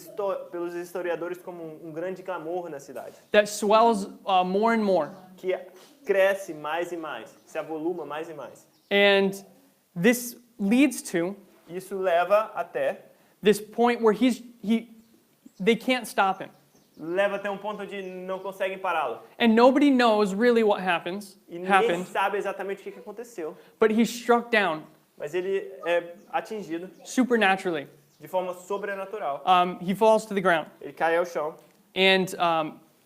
historiadores como um grande clamor na cidade, that swells more and more. que cresce mais e mais, se avoluma mais e mais. And this leads to Isso leva até this point where they can't stop him. leva até um ponto onde não conseguem pará-lo. And nobody knows really what happened, E ninguém sabe exatamente o que aconteceu, but he's struck down mas ele é atingido supernaturally. de forma sobrenatural. He falls to the ground. Ele cai ao chão And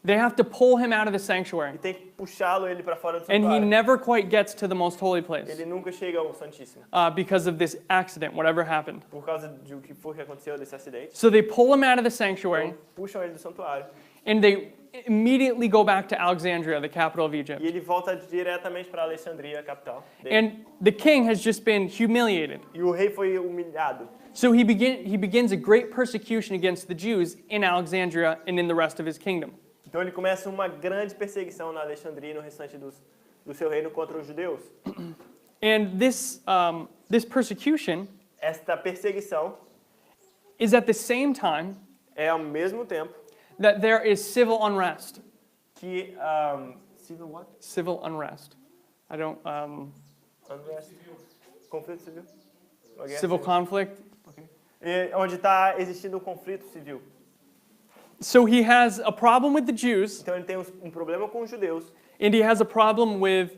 they have to pull him out of the sanctuary. e tem que puxá-lo ele para fora do And he santuário. never quite gets to the most holy place Ele nunca chega ao Santíssimo because of this accident, whatever happened. por causa de o que foi que aconteceu desse acidente. So they pull him out of the sanctuary, Então, puxam ele do santuário and they immediately go back to Alexandria, the capital of Egypt. e ele volta diretamente para Alexandria, a capital dele. And the king has just been humiliated. E o rei foi humilhado. So he begins a great persecution against the Jews in Alexandria and in the rest of his kingdom. Então ele começa uma grande perseguição na Alexandria e no restante do seu reino contra os judeus. And this persecution Esta perseguição is at the same time é ao mesmo tempo that there is civil unrest. que civil what? Civil unrest. I don't, Unrest. Conflito civil? Uma guerra civil civil. conflict. E onde está existindo um conflito civil. So he has a problem with the Jews, Então ele tem um problema com os judeus and he has a problem with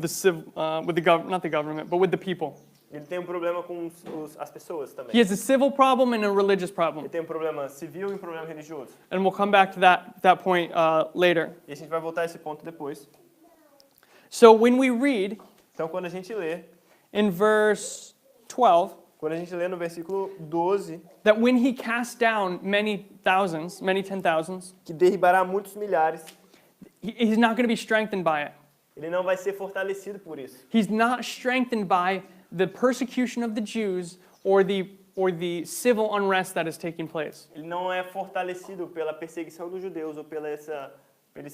not the government, but with the people. Ele tem um problema com as pessoas He também. has a civil problem and a religious problem, Ele tem um problema civil e um problema religioso. and we'll come back to that point later. E a gente vai voltar a esse ponto depois. So when we read Então quando a gente lê, in verse 12 quando a gente lê no versículo 12, that when he cast down many 10,000s, que derribará muitos milhares, he's not going to be strengthened by it. ele não vai ser fortalecido por isso. He's not strengthened by the persecution of the Jews or the civil unrest that is taking place. Ele não é fortalecido pela perseguição dos judeus ou pelo esse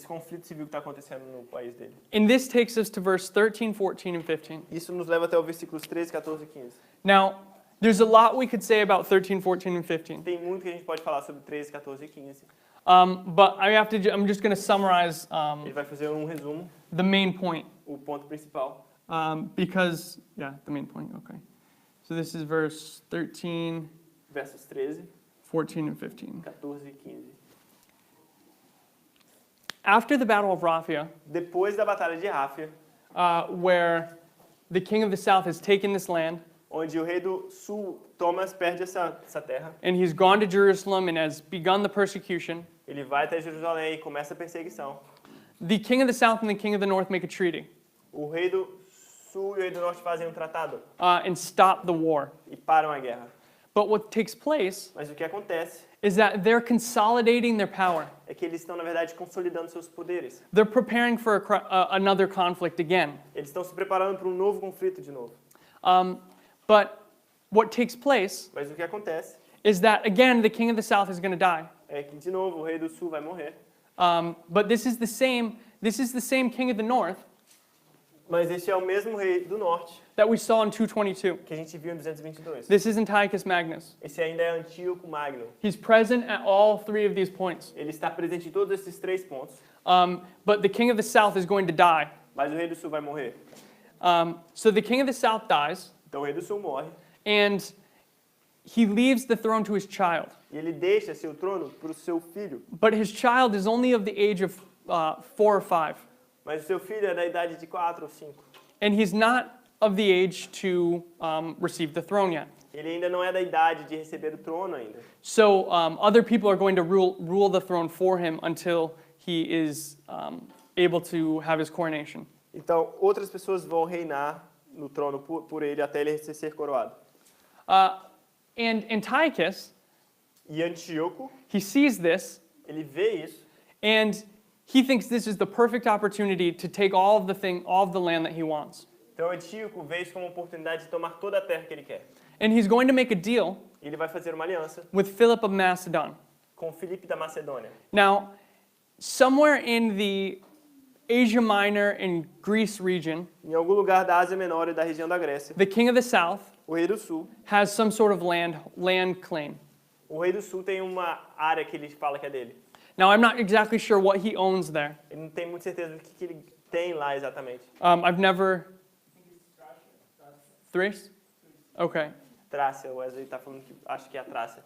conflito civil que está acontecendo no país dele. And this takes us to verse 13, 14, and 15. Isso nos leva até os versículos 13, 14 e 15. Now, there's a lot we could say about 13, 14, and 15. Tem muito que a gente pode falar sobre 13, 14 e 15. But I'm just going to summarize Ele vai fazer um resumo, the main point. o ponto principal. The main point, okay. So this is verse 13, Versos 13, 14, and 15. 14 e 15. After the Battle of Raphia, Depois da Batalha de Ráfia, where the king of the south has taken this land, onde o rei do sul, Thomas, perde essa terra, and he's gone to Jerusalem and has begun the persecution, ele vai até Jerusalém e começa a perseguição. the king of the south and the king of the north make a treaty O rei do sul e o rei do norte fazem um tratado and stop the war. e param a guerra. But what takes place Mas o que acontece is that they're consolidating their power. é que eles estão, na verdade, consolidando seus poderes. They're preparing for another conflict again. Eles estão se preparando para um novo conflito de novo. But what takes place Mas o que acontece is that, again, the king of the south is going to die. é que, de novo, o rei do sul vai morrer. But this is the same king of the north Mas este é o mesmo rei do norte that we saw in 222. que a gente viu em 222. This is Antiochus Magnus. Esse ainda é Antíoco Magno. He's present at all three of these points. Ele está presente em todos esses 3 pontos. But the king of the south is going to die. Mas o rei do sul vai morrer. So the king of the south dies, Então o rei do sul morre and he leaves the throne to his child. e ele deixa seu trono para o seu filho. But his child is only of the age of 4 or 5. Mas o seu filho é da idade de 4 ou 5. And he's not of the age to receive the throne yet. Ele ainda não é da idade de receber o trono ainda. So other people are going to rule the throne for him until he is able to have his coronation. Então outras pessoas vão reinar no trono por ele até ele ser coroado. And Antiochus, E Antíoco, he sees this, ele vê isso and he thinks this is the perfect opportunity to take all of the land that he wants. Então Antíoco vê isso como uma oportunidade de tomar toda a terra que ele quer. And he's going to make a deal E ele vai fazer uma aliança with Philip of Macedon. com Filipe da Macedônia. Now, somewhere in Asia Minor and Greece region, em algum lugar da Ásia Menor e da região da Grécia, the king of the south o rei do sul, has some sort of land claim. o rei do sul tem uma área que ele fala que é dele. Now, I'm not exactly sure what he owns there. Ele não tem muita certeza do que ele tem lá exatamente. I've never... Thrace? Okay. Trácia, o Wesley está falando que acho que é a Trácia.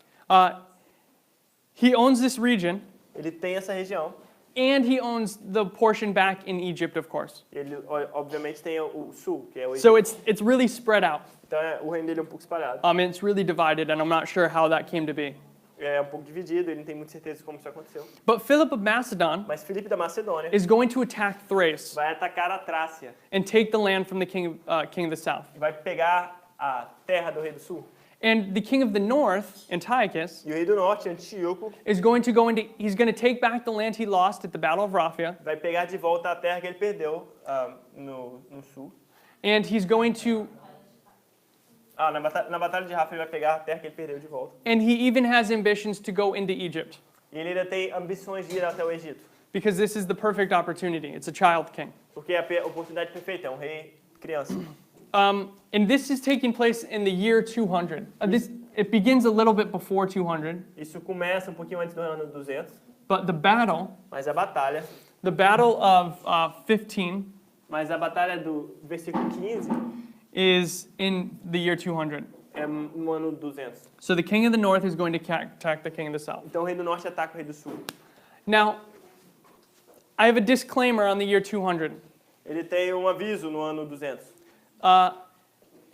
He owns this region, Ele tem essa região. and he owns the portion back in Egypt, of course. Ele, obviamente, tem o sul, que é o Egito. So it's really spread out. Então, o reino dele é um pouco espalhado. It's really divided, and I'm not sure how that came to be. É um pouco dividido, ele não tem muita certeza de como isso aconteceu. But Philip of Macedon Mas Filipe da Macedônia is going to attack Thrace vai atacar a Trácia. and take the land from the king of the south. Vai pegar a terra do rei do sul. And the king of the north, Antiochus, E o rei do norte, Antíoco, is going to go into, he's going to take back the land he lost at the Battle of Raphia, vai pegar de volta a terra que ele perdeu no sul. and he's going to, Na batalha de Rafa ele vai pegar a terra que ele perdeu de volta. and he even has ambitions to go into Egypt, E ele ainda tem ambições de ir até o Egito. because this is the perfect opportunity. It's a child king. Porque é a oportunidade perfeita, é um rei criança. And this is taking place in the year 200. It begins a little bit before 200, Isso começa um pouquinho antes do ano 200, but the battle mas a batalha, of 15 mas a batalha do versículo 15 is in the year 200. é no ano 200. So the king of the north is going to attack the king of the south. Então o rei do norte ataca o rei do sul. Now, I have a disclaimer on the year 200. Ele tem um aviso no ano 200.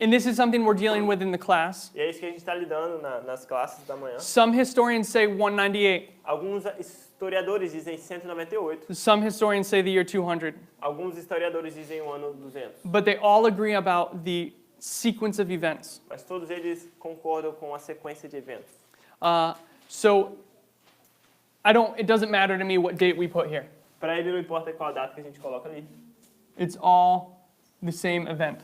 And this is something we're dealing with in the class. E é isso que a gente está lidando nas classes da manhã. Some historians say 198. Alguns historiadores dizem 198, Some historians say the year 200. alguns historiadores dizem o ano 200. But they all agree about the sequence of events. Mas todos eles concordam com a sequência de eventos. So it doesn't matter to me what date we put here. Para ele não importa qual data que a gente coloca ali. It's all the same event.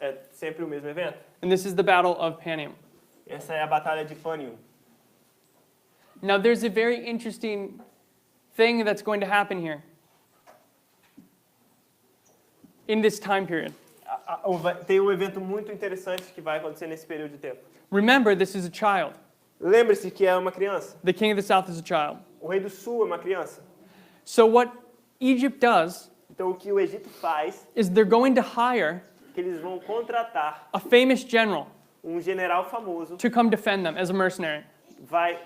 É sempre o mesmo evento. And this is the Battle of Panium. Essa é a batalha de Pânium. Now there's a very interesting thing that's going to happen here in this time period. Tem um evento muito interessante que vai acontecer nesse período de tempo. Remember, this is a child. Lembre-se que é uma criança. The king of the south is a child. O rei do sul é uma criança. So what Egypt does Então o que o Egito faz is they're going to hire é que eles vão contratar a famous general general famoso, to come defend them as a mercenary. vai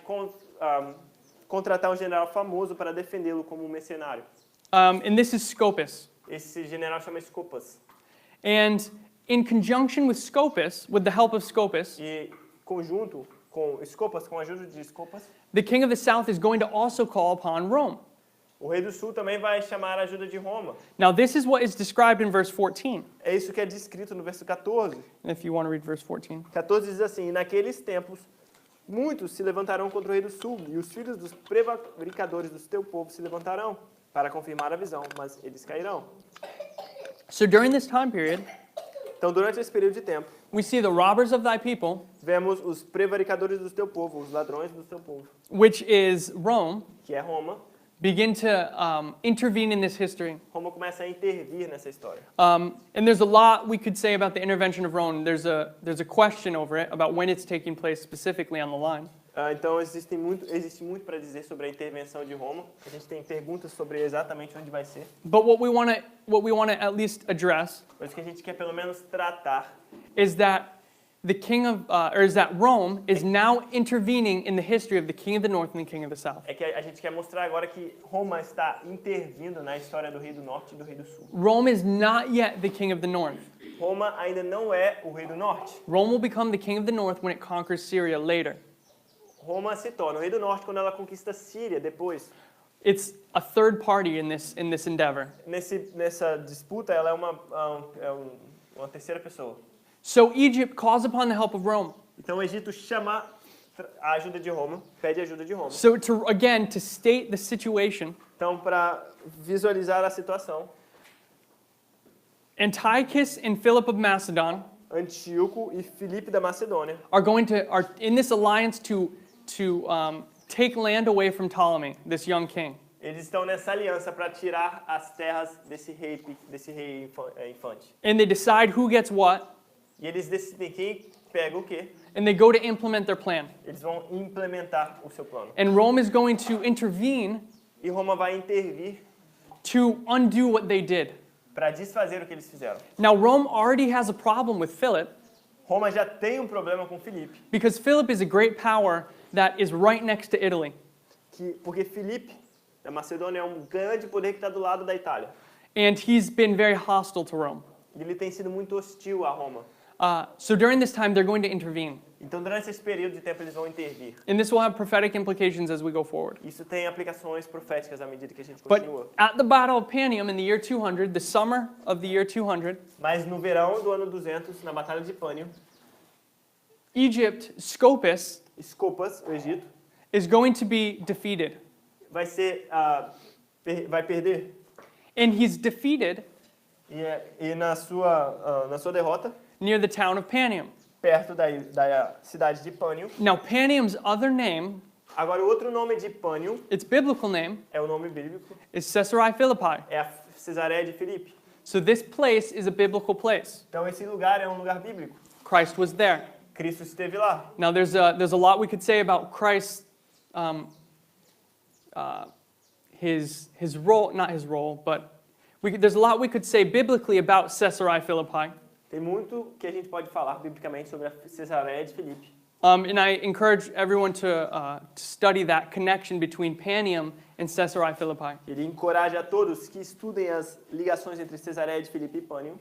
contratar um general famoso para defendê-lo como um mercenário. And this is Scopus. Esse general chama Escopas. And in conjunction with Scopus, with the help of Scopus, E conjunto com Escopas, com a ajuda de Escopas, the king of the south is going to also call upon Rome. o rei do sul também vai chamar a ajuda de Roma. Now this is what is described in verse 14. É isso que é descrito no verso 14. And if you want to read verse 14. 14 diz assim: naqueles tempos, muitos se levantarão contra o rei do sul, e os filhos dos prevaricadores do teu povo se levantarão para confirmar a visão, mas eles cairão. So during this time period, Então, durante esse período de tempo, we see the robbers of thy people, vemos os prevaricadores do teu povo, os ladrões do teu povo, which is Rome, que é Roma. begin to intervene in this history. Roma começa a intervir nessa história. And there's a lot we could say about the intervention of Rome. There's a question over it about when it's taking place specifically on the line. Então, existe muito para dizer sobre a intervenção de Roma. A gente tem perguntas sobre exatamente onde vai ser. But what we want to at least address Mas o que a gente quer pelo menos tratar is that Rome is now intervening in the history of the king of the north and the king of the south. é que a gente quer mostrar agora que Roma está intervindo na história do rei do norte e do rei do sul. Rome is not yet the king of the north. Roma ainda não é o rei do norte. Rome will become the king of the north when it conquers Syria later. Roma se torna o rei do norte quando ela conquista a Síria depois. It's a third party in this endeavor. Nessa disputa, ela é uma terceira pessoa. So Egypt calls upon the help of Rome. Então o Egito chama a ajuda de Roma, pede ajuda de Roma. So to state the situation, Então, para visualizar a situação, Antiochus and Philip of Macedon Antíoco e Filipe da Macedônia are in this alliance to take land away from Ptolemy, this young king. Eles estão nessa aliança para tirar as terras desse rei infante. And they decide who gets what, E eles decidem quem pega o quê. and they go to implement their plan. Eles vão implementar o seu plano. And Rome is going to intervene E Roma vai intervir to undo what they did. para desfazer o que eles fizeram. Now, Rome already has a problem with Philip Roma já tem um problema com Filipe, because Philip is a great power that is right next to Italy. porque Filipe, da Macedônia, é um grande poder que está do lado da Itália. And he's been very hostile to Rome. E ele tem sido muito hostil a Roma. So during this time, they're going to intervene. Então, durante esse período de tempo, eles vão intervir. And this will have prophetic implications as we go forward. Isso tem aplicações proféticas à medida que a gente But continua. at the Battle of Panium in the year 200, the summer of the year 200, Mas no verão do ano 200, na Batalha de Pânio, Egypt, Escopas, o Egito, is going to be defeated. vai perder. And he's defeated E na sua derrota, near the town of Panium. perto da cidade de Pânio. Now, Panium's other name, Agora, o outro nome de Pânio its biblical name, é o nome bíblico, is Caesarea Philippi. é a Cesareia de Filipe. So this place is a biblical place. Então, esse lugar é um lugar bíblico. Christ was there. Cristo esteve lá. Now, there's a lot we could say about Christ, his role, not his role, but there's a lot we could say biblically about Caesarea Philippi. Tem muito que a gente pode falar biblicamente sobre a Cesareia de Filipe. And I encourage everyone to study that connection between Panium and Caesarea Philippi. Ele encoraja a todos que estudem as ligações entre Cesareia de Filipe e Pânio,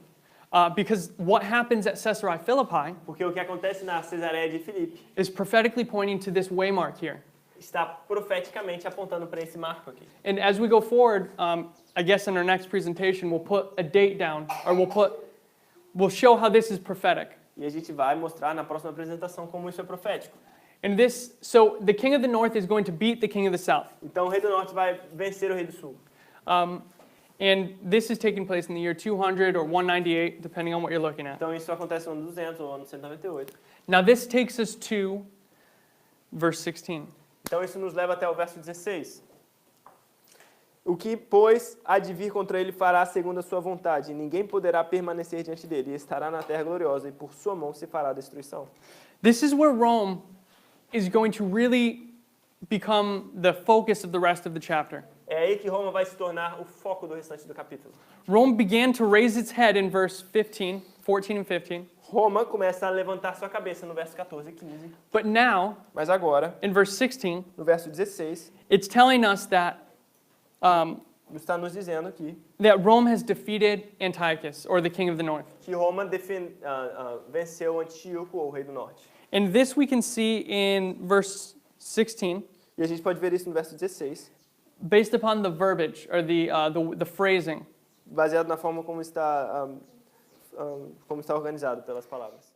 Because what happens at Caesarea Philippi porque o que acontece na Cesareia de Filipe is prophetically pointing to this waymark here. está profeticamente apontando para esse marco aqui. And as we go forward, I guess in our next presentation, we'll put a date down, or we'll show how this is prophetic. E a gente vai mostrar na próxima apresentação como isso é profético. And so the king of the north is going to beat the king of the south. Então o rei do norte vai vencer o rei do sul. And this is taking place in the year 200 or 198, depending on what you're looking at. Então isso acontece no ano 200 ou ano 198. Now this takes us to verse 16. Então isso nos leva até o verso 16. O que, pois, há de vir contra ele fará segundo a sua vontade, e ninguém poderá permanecer diante dele, e estará na terra gloriosa, e por sua mão se fará a destruição. This is where Rome is going to really become the focus of the rest of the chapter. É aí que Roma vai se tornar o foco do restante do capítulo. Rome began to raise its head in verse 14 and 15. Roma começa a levantar sua cabeça no verso 14 e 15. But now, Mas agora, in verse 16, no verso 16, it's telling us that está nos dizendo aqui Rome has defeated Antiochus, or the king of the north. que Roma venceu Antíoco, ou o rei do norte. And this we can see in verse 16, E a gente pode ver isso no verso 16, based upon the verbiage, or the phrasing. baseado na forma como está organizado pelas palavras.